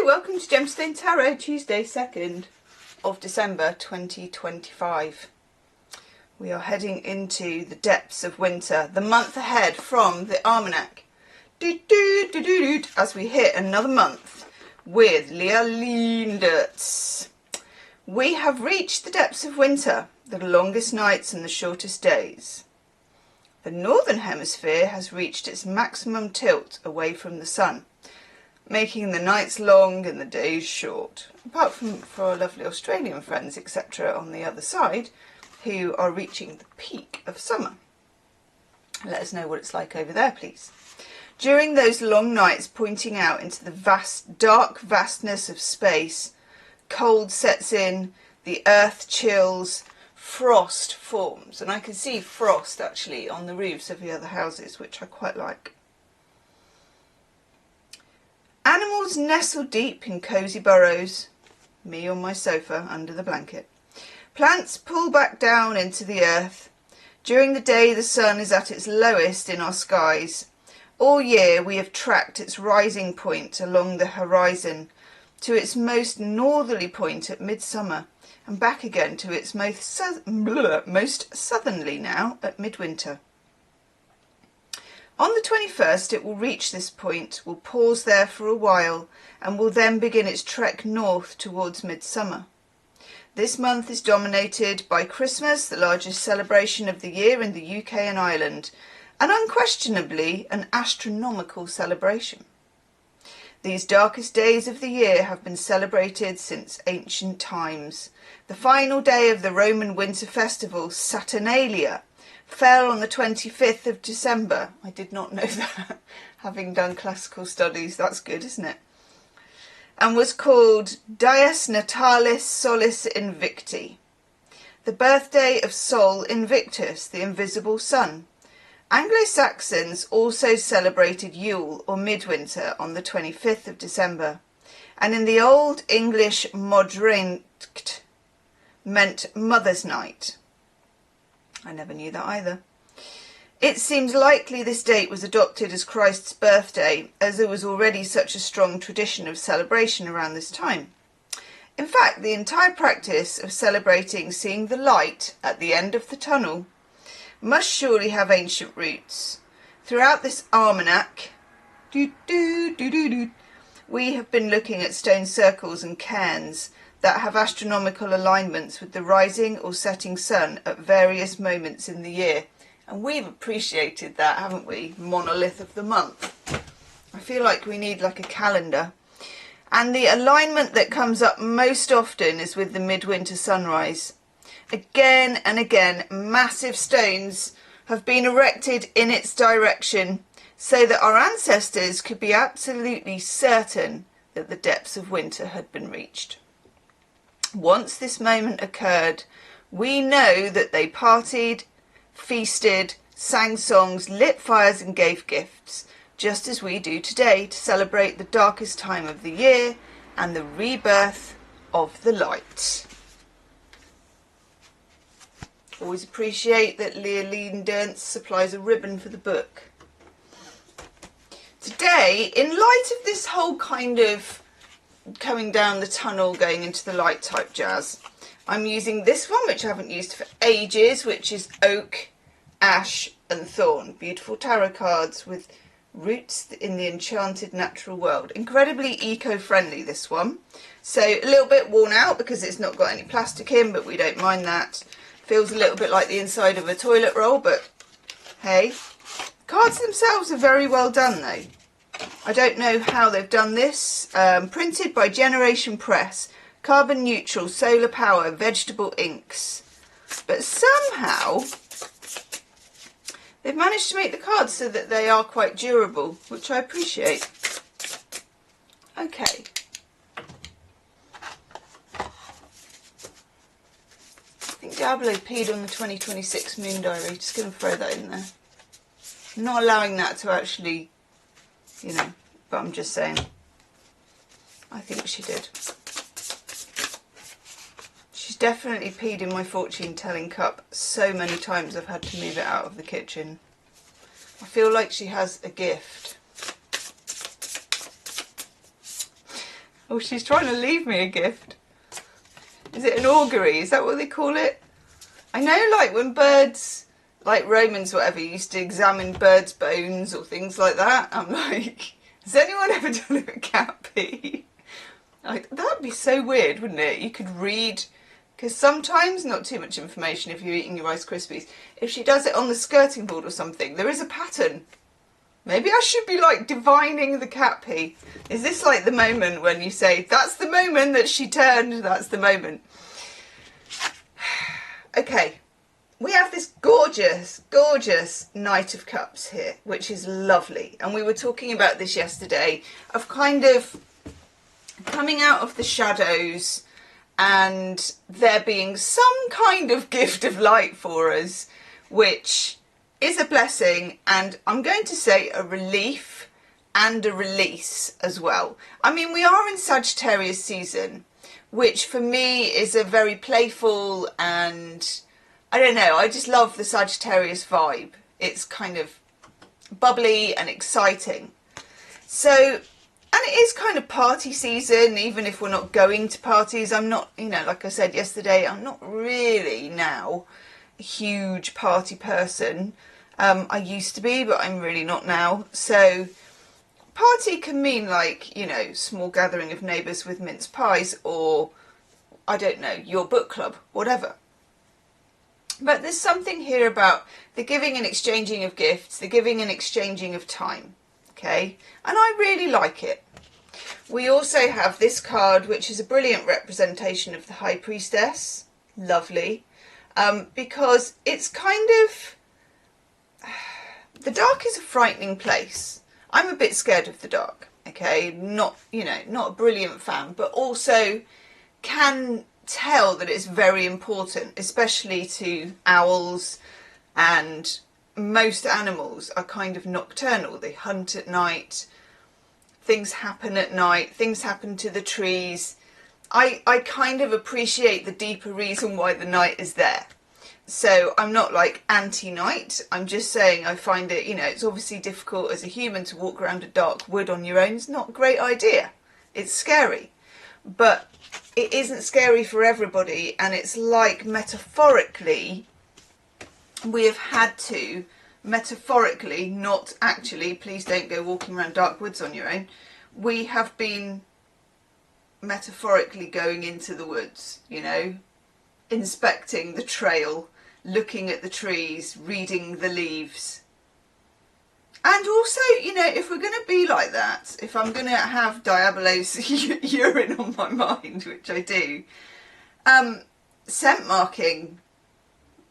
welcome to Gemstone Tarot, Tuesday 2nd of December 2025. We are heading into the depths of winter, the month ahead from the almanac. As we hit another month with Linders. We have reached the depths of winter, the longest nights and the shortest days. The northern hemisphere has reached its maximum tilt away from the sun, making the nights long and the days short, apart from for our lovely Australian friends, etc., on the other side, who are reaching the peak of summer. Let us know what it's like over there, please. During those long nights, pointing out into the vast, dark vastness of space, cold sets in, the earth chills, frost forms, and I can see frost actually on the roofs of the other houses, which I quite like. Animals nestle deep in cosy burrows, me on my sofa under the blanket. Plants pull back down into the earth. During the day the sun is at its lowest in our skies. All year we have tracked its rising point along the horizon to its most northerly point at midsummer and back again to its most southerly now at midwinter. On the 21st it will reach this point, will pause there for a while, and will then begin its trek north towards midsummer. This month is dominated by Christmas, the largest celebration of the year in the UK and Ireland, and unquestionably an astronomical celebration. These darkest days of the year have been celebrated since ancient times. The final day of the Roman winter festival, Saturnalia, fell on the 25th of December. I did not know that. Having done classical studies, that's good, isn't it? And was called Dies Natalis Solis Invicti, the birthday of Sol Invictus, the invisible sun. Anglo-Saxons also celebrated Yule or midwinter on the 25th of December, and in the Old English Modreinkt meant Mother's Night. I never knew that either. It seems likely this date was adopted as Christ's birthday, as there was already such a strong tradition of celebration around this time. In fact, the entire practice of celebrating seeing the light at the end of the tunnel must surely have ancient roots. Throughout this almanac, we have been looking at stone circles and cairns that have astronomical alignments with the rising or setting sun at various moments in the year. And we've appreciated that, haven't we? Monolith of the month. I feel like we need like a calendar. And the alignment that comes up most often is with the midwinter sunrise. Again and again, massive stones have been erected in its direction so that our ancestors could be absolutely certain that the depths of winter had been reached. Once this moment occurred, we know that they partied, feasted, sang songs, lit fires and gave gifts, just as we do today to celebrate the darkest time of the year and the rebirth of the light. Always appreciate that Linders supplies a ribbon for the book. Today, in light of this whole kind of coming down the tunnel, going into the light type jazz, I'm using this one, which I haven't used for ages, which is Oak, Ash and Thorn. Beautiful tarot cards with roots in the enchanted natural world. Incredibly eco-friendly, this one. So a little bit worn out because it's not got any plastic in, but we don't mind that. Feels a little bit like the inside of a toilet roll, but hey. Cards themselves are very well done though. I don't know how they've done this. Printed by Generation Press. Carbon neutral, solar power, vegetable inks. But somehow they've managed to make the cards so that they are quite durable, which I appreciate. Okay. I think Diablo peed on the 2026 moon diary. Just going to throw that in there. I'm not allowing that to actually, you know, but I'm just saying. I think she did. She's definitely peed in my fortune telling cup so many times I've had to move it out of the kitchen. I feel like she has a gift. Oh, she's trying to leave me a gift. Is it an augury? Is that what they call it? I know, like, when birds, like Romans or whatever, used to examine birds' bones or things like that. I'm like, has anyone ever done it with cat pee? Like, that'd be so weird, wouldn't it? You could read, because sometimes, not too much information if you're eating your Rice Krispies, if she does it on the skirting board or something, there is a pattern. Maybe I should be, like, divining the cat pee. Is this like the moment when you say, that's the moment that she turned, that's the moment? Okay, we have this gorgeous, gorgeous Knight of Cups here, which is lovely. And we were talking about this yesterday, of kind of coming out of the shadows and there being some kind of gift of light for us, which is a blessing, and I'm going to say a relief and a release as well. I mean, we are in Sagittarius season, which for me is a very playful, and I don't know, I just love the Sagittarius vibe. It's kind of bubbly and exciting. So, and it is kind of party season, even if we're not going to parties. I'm not, you know, like I said yesterday, I'm not really now a huge party person. I used to be, but I'm really not now. So party can mean, like, you know, small gathering of neighbours with mince pies, or, I don't know, your book club, whatever. But there's something here about the giving and exchanging of gifts, the giving and exchanging of time, okay? And I really like it. We also have this card, which is a brilliant representation of the High Priestess. Lovely. Because it's kind of... The dark is a frightening place. I'm a bit scared of the dark, okay? Not, you know, not a brilliant fan, but also can tell that it's very important, especially to owls, and most animals are kind of nocturnal. They hunt at night, things happen at night, things happen to the trees. I kind of appreciate the deeper reason why the night is there. So I'm not like anti-night, I'm just saying I find it, you know, it's obviously difficult as a human to walk around a dark wood on your own. It's not a great idea. It's scary. But it isn't scary for everybody, and it's like metaphorically we have had to, metaphorically, not actually, please don't go walking around dark woods on your own, we have been metaphorically going into the woods, you know, inspecting the trail, looking at the trees, reading the leaves. And also, you know, if we're going to be like that, if I'm going to have Diabolo's urine on my mind, which I do, scent marking,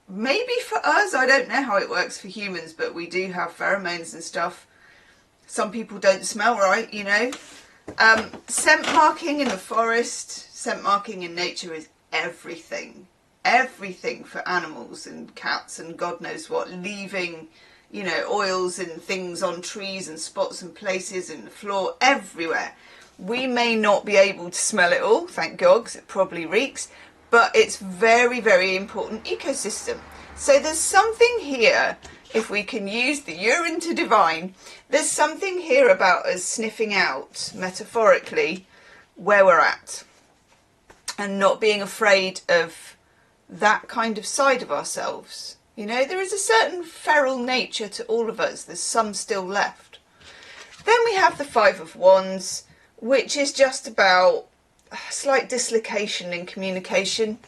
maybe for us, I don't know how it works for humans, but we do have pheromones and stuff. Some people don't smell right, you know. Scent marking in the forest, scent marking in nature is everything. Everything for animals and cats and God knows what, leaving, you know, oils and things on trees and spots and places and the floor, everywhere. We may not be able to smell it all, thank God, because it probably reeks, but it's very, very important ecosystem. So there's something here, if we can use the urine to divine, there's something here about us sniffing out, metaphorically, where we're at and not being afraid of that kind of side of ourselves. You know, there is a certain feral nature to all of us. There's some still left. Then we have the Five of Wands, which is just about a slight dislocation in communication.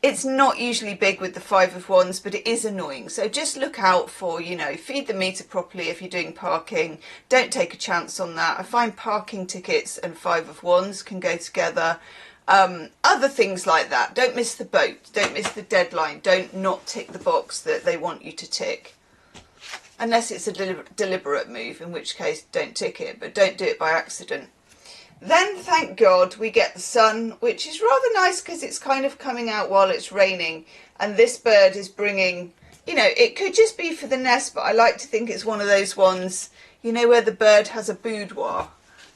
It's not usually big with the Five of Wands, but it is annoying. So just look out for, you know, feed the meter properly if you're doing parking. Don't take a chance on that. I find parking tickets and Five of Wands can go together. Other things like that. Don't miss the boat. Don't miss the deadline. Don't not tick the box that they want you to tick. Unless it's a deliberate move, in which case don't tick it, but don't do it by accident. Then, thank God, we get the sun, which is rather nice because it's kind of coming out while it's raining. And this bird is bringing, you know, it could just be for the nest, but I like to think it's one of those ones, you know, where the bird has a boudoir.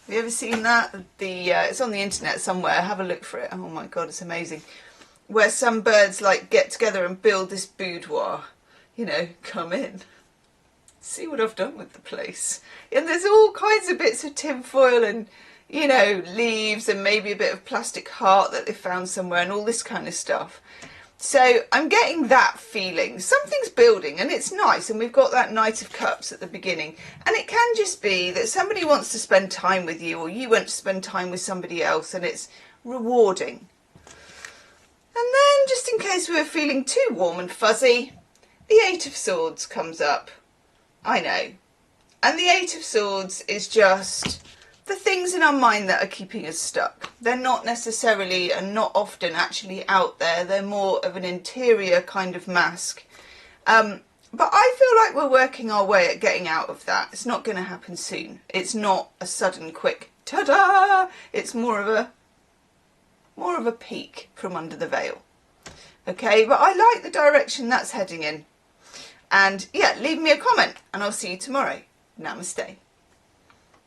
Have you ever seen that? It's on the internet somewhere. Have a look for it. Oh my God, it's amazing. Where some birds like get together and build this boudoir. You know, come in. See what I've done with the place. And there's all kinds of bits of tinfoil and, you know, leaves and maybe a bit of plastic heart that they found somewhere and all this kind of stuff. So I'm getting that feeling. Something's building and it's nice, and we've got that Knight of Cups at the beginning. And it can just be that somebody wants to spend time with you, or you want to spend time with somebody else, and it's rewarding. And then, just in case we were feeling too warm and fuzzy, the Eight of Swords comes up. I know. And the Eight of Swords is just the things in our mind that are keeping us stuck. They're not necessarily and not often actually out there. They're more of an interior kind of mask. But I feel like we're working our way at getting out of that. It's not going to happen soon. It's not a sudden, quick, ta-da! It's more of a peek from under the veil. Okay, but I like the direction that's heading in. And yeah, leave me a comment and I'll see you tomorrow. Namaste.